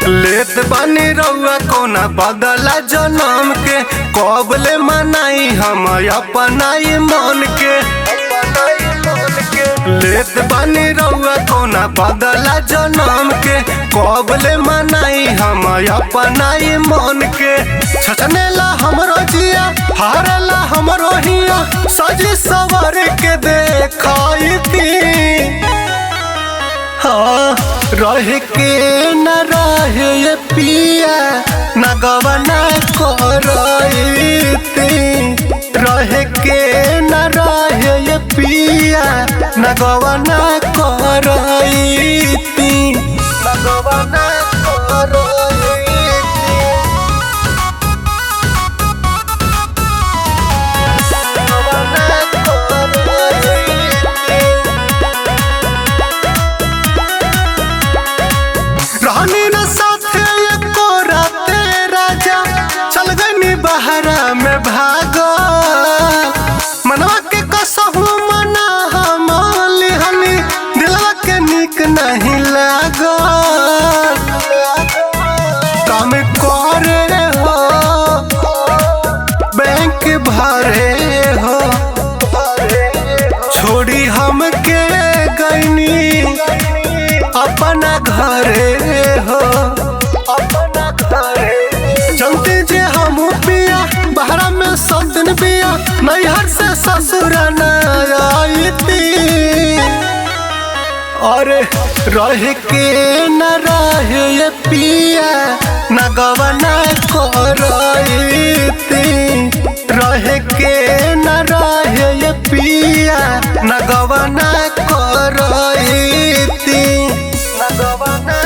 लेत बानी रउआ कोना बदला जनम के कबले मनाई हम अपनाई मन के। लेत बानी रउआ कोना बदला जनम के कबले मनाई हम अपनाई मन के। छछनेला हमरो जिया हारला हमरो हिया सजी सवर के देखाई थी। हाँ रह के न रहे ये पिया न गवना करती। रह के न रहे ये पिया न गवना करती। न गवना बहरा में भागो मनवा के कसहू मना हम लिहनी दिलवा के निक नहीं लागो। काम करे हो बैंक भरे हो छोड़ी हम के गईनी अपना घरे हो। अपना घरे जनते जे हम पिया बहरा में सब दिन पिया नैहर से ससुर न आईती। अरे रह के न रहे ये पिया न गवना करती। रह के न रहे ये पिया न गवना करती। न गवना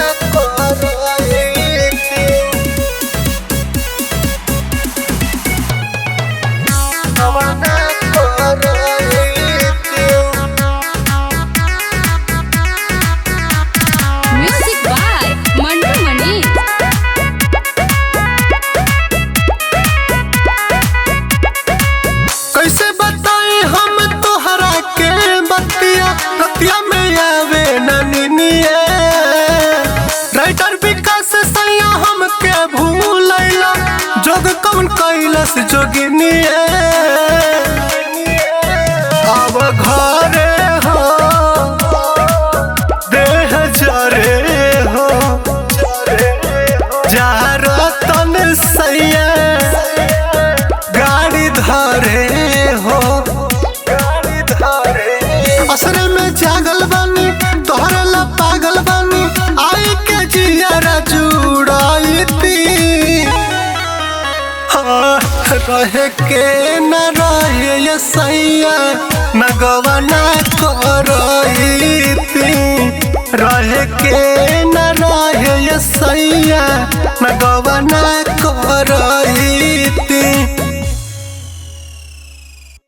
में आवे ननिया राइटर विकास सैया हम के भूलैला जोग कौन कैलस जोगिनिया। अब घरे हो देह जरे हो जा रतन सैया गाड़ी धरे हो। असरे में जागल बानी तोहरे ला पागल बानी आई के जियारा जुड़ाईती। हाँ रह के न रहे ये सैया न गवना करती। रह के न रहे ये सैया न गवना करती।